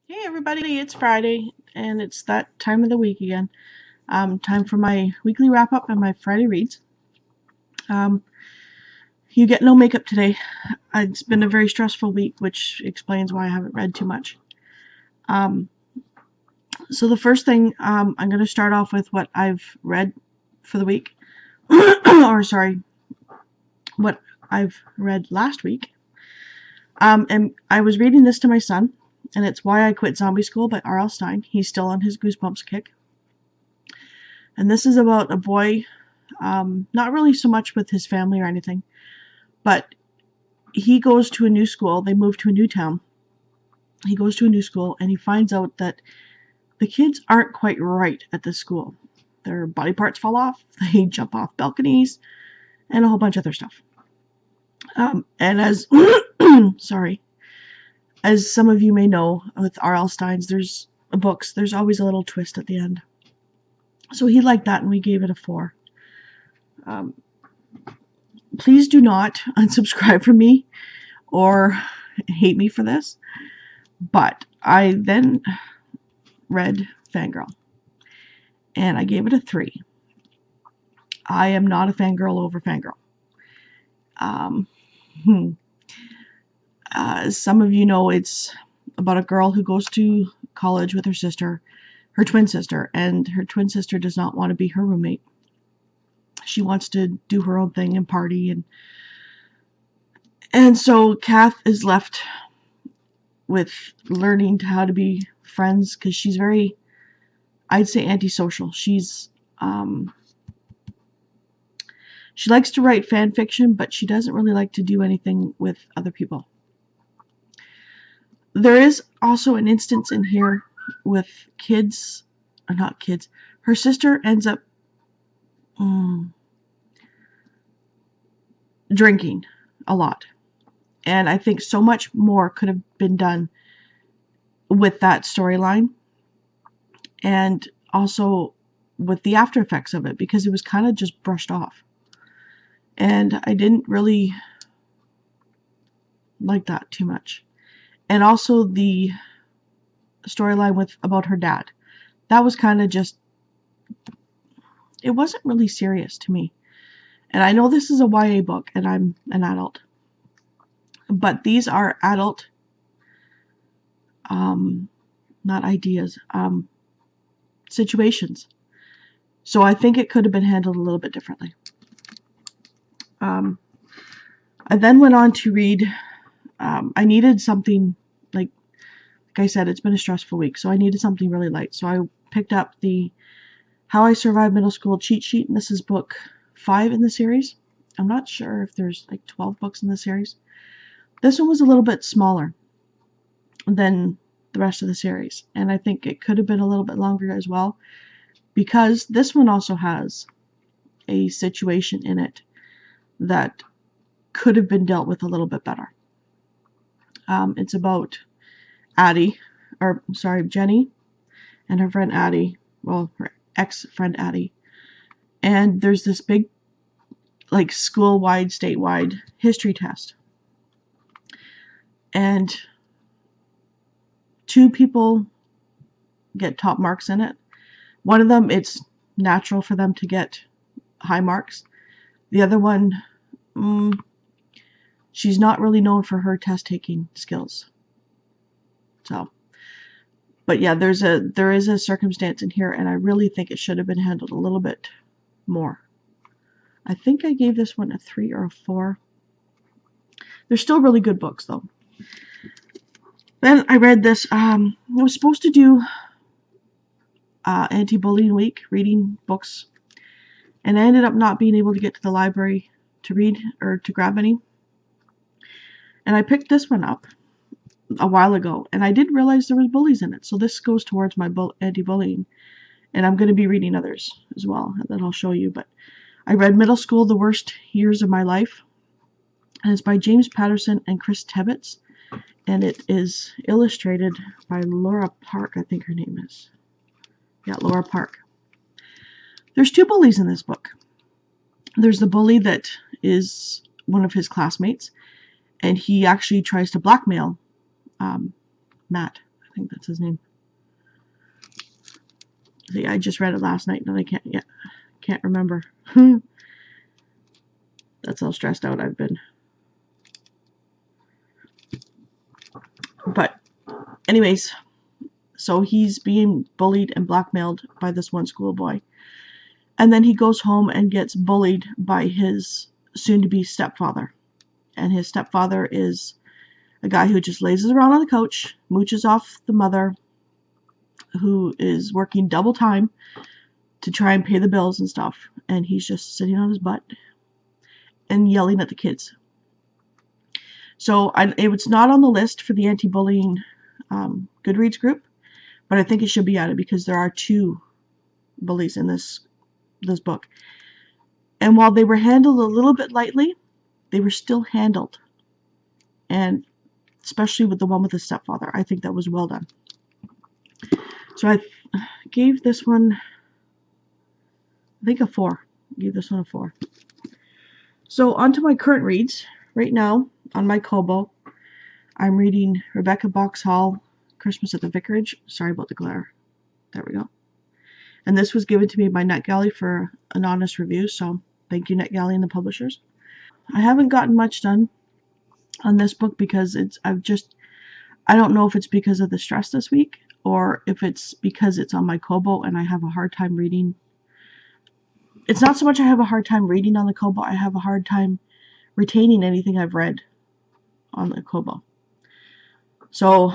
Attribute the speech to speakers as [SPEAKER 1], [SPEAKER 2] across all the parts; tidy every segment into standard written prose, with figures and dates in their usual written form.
[SPEAKER 1] Hey everybody, it's Friday and it's that time of the week again. Time for my weekly wrap up and my Friday reads. Um, you get no makeup today. It's been a very stressful week, which explains why I haven't read too much. Um, so the first thing I'm going to start off with what I've read for the week, or sorry, what I've read last week. And I was reading this to my son, and it's Why I Quit Zombie School by R.L. Stine. He's still on his Goosebumps kick. And this is about a boy, not really so much with his family or anything, but he goes to a new school. They move to a new town. He goes to a new school and he finds out that the kids aren't quite right at this school. Their body parts fall off, they jump off balconies, and a whole bunch of other stuff. And as, sorry, as some of you may know, with R.L. Stine's books, there's always a little twist at the end. So he liked that and we gave it a 4. Please do not unsubscribe from me or hate me for this, but I then read Fangirl and I gave it a 3. I am not a fangirl over Fangirl. Some of you know it's about a girl who goes to college with her sister, her twin sister, and her twin sister does not want to be her roommate. She wants to do her own thing and party, and so Kath is left with learning how to be friends because she's very, I'd say, antisocial. She likes to write fan fiction, but she doesn't really like to do anything with other people. There is also an instance in here with not kids. Her sister ends up drinking a lot. And I think so much more could have been done with that storyline. And also with the after effects of it, because it was kind of just brushed off. And I didn't really like that too much. And also the storyline about her dad. That was kind of just, it wasn't really serious to me. And I know this is a YA book and I'm an adult. But these are adult, not ideas, situations. So I think it could have been handled a little bit differently. I then went on to read, I needed something, like I said, it's been a stressful week, so I needed something really light. So I picked up the How I Survived Middle School cheat sheet, and this is book 5 in the series. I'm not sure if there's like 12 books in the series. This one was a little bit smaller than the rest of the series, and I think it could have been a little bit longer as well, because this one also has a situation in it that could have been dealt with a little bit better. It's about Jenny and her friend Addie, well, her ex-friend Addie, and there's this big, like, school-wide, statewide history test, and 2 people get top marks in it. One of them, it's natural for them to get high marks. The other one, she's not really known for her test-taking skills. So, but yeah, there is a circumstance in here, and I really think it should have been handled a little bit more. I think I gave this one a 3 or a 4. They're still really good books, though. Then I read this. I was supposed to do anti-bullying week, reading books, and I ended up not being able to get to the library to read or to grab any. And I picked this one up a while ago, and I didn't realize there was bullies in it. So this goes towards my anti-bullying, and I'm going to be reading others as well that I'll show you. But I read Middle School: The Worst Years of My Life, and it's by James Patterson and Chris Tebbets, and it is illustrated by Laura Park, I think her name is. Yeah, Laura Park. There's 2 bullies in this book. There's the bully that is one of his classmates, and he actually tries to blackmail Matt, think that's his name. See, I just read it last night and I can't remember. That's how stressed out I've been. But anyways, so he's being bullied and blackmailed by this one schoolboy. And then he goes home and gets bullied by his soon-to-be stepfather. And his stepfather is a guy who just lazes around on the couch, mooches off the mother, who is working double time to try and pay the bills and stuff. And he's just sitting on his butt and yelling at the kids. So it was not on the list for the anti-bullying Goodreads group, but I think it should be added because there are 2 bullies in this book. And while they were handled a little bit lightly, they were still handled. And especially with the one with the stepfather, I think that was well done. So I gave this one, I think, a 4. I gave this one a 4. So on to my current reads. Right now, on my Kobo, I'm reading Rebecca Boxhall, Christmas at the Vicarage. Sorry about the glare. There we go. And this was given to me by NetGalley for an honest review, so thank you, NetGalley and the publishers. I haven't gotten much done on this book because I don't know if it's because of the stress this week or if it's because it's on my Kobo and I have a hard time reading. It's not so much I have a hard time reading on the Kobo, I have a hard time retaining anything I've read on the Kobo. So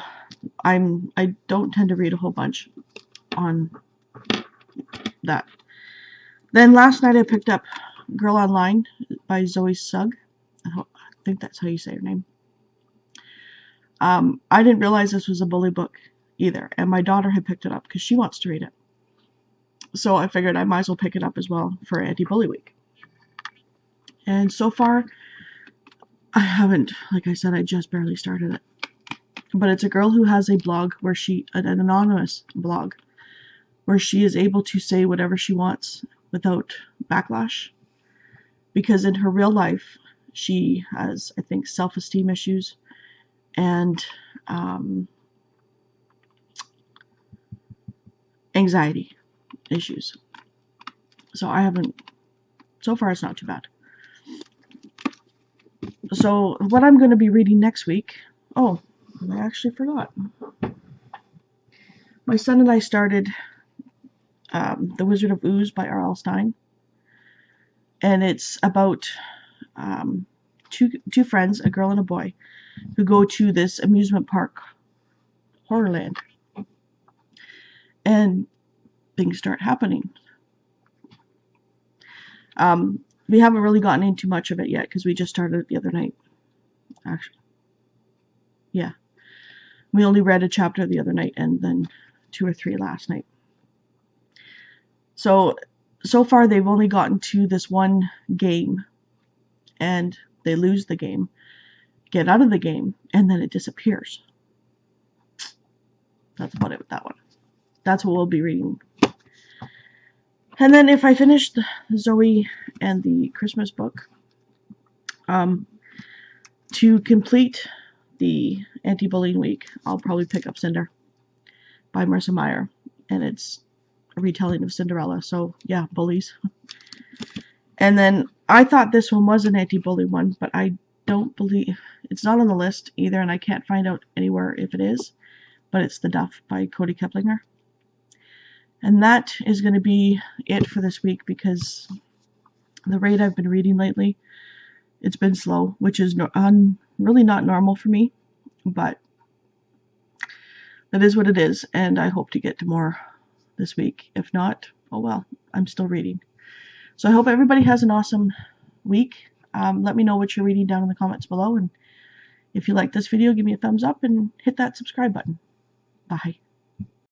[SPEAKER 1] I don't tend to read a whole bunch on that. Then last night I picked up Girl Online by Zoe Sugg. I think that's how you say her name. I didn't realize this was a bully book either, and my daughter had picked it up because she wants to read it. So I figured I might as well pick it up as well for Anti-Bully Week. And so far, I haven't, like I said, I just barely started it. But it's a girl who has a blog where an anonymous blog, where she is able to say whatever she wants without backlash. Because in her real life, she has, I think, self-esteem issues and anxiety issues. So so far it's not too bad. So what I'm going to be reading next week, I actually forgot. My son and I started The Wizard of Ooze by R.L. Stine. And it's about two friends, a girl and a boy, who go to this amusement park, Horrorland. And things start happening. We haven't really gotten into much of it yet because we just started it the other night. Actually, yeah. We only read a chapter the other night and then 2 or 3 last night. So far they've only gotten to this one game and they lose the game, get out of the game, and then it disappears. That's about it with that one. That's what we'll be reading. And then if I finish the Zoe and the Christmas book, to complete the Anti-Bullying Week, I'll probably pick up Cinder by Marissa Meyer. And it's a retelling of Cinderella, so yeah, bullies. And then I thought this one was an anti-bully one, but I don't believe it's not on the list either, and I can't find out anywhere if it is. But it's The Duff by Cody Keplinger. And that is going to be it for this week because the rate I've been reading lately, it's been slow, which is really not normal for me, but that is what it is, and I hope to get to more this week. If not, oh well, I'm still reading. So I hope everybody has an awesome week. Let me know what you're reading down in the comments below, and if you like this video, give me a thumbs up and hit that subscribe button. Bye.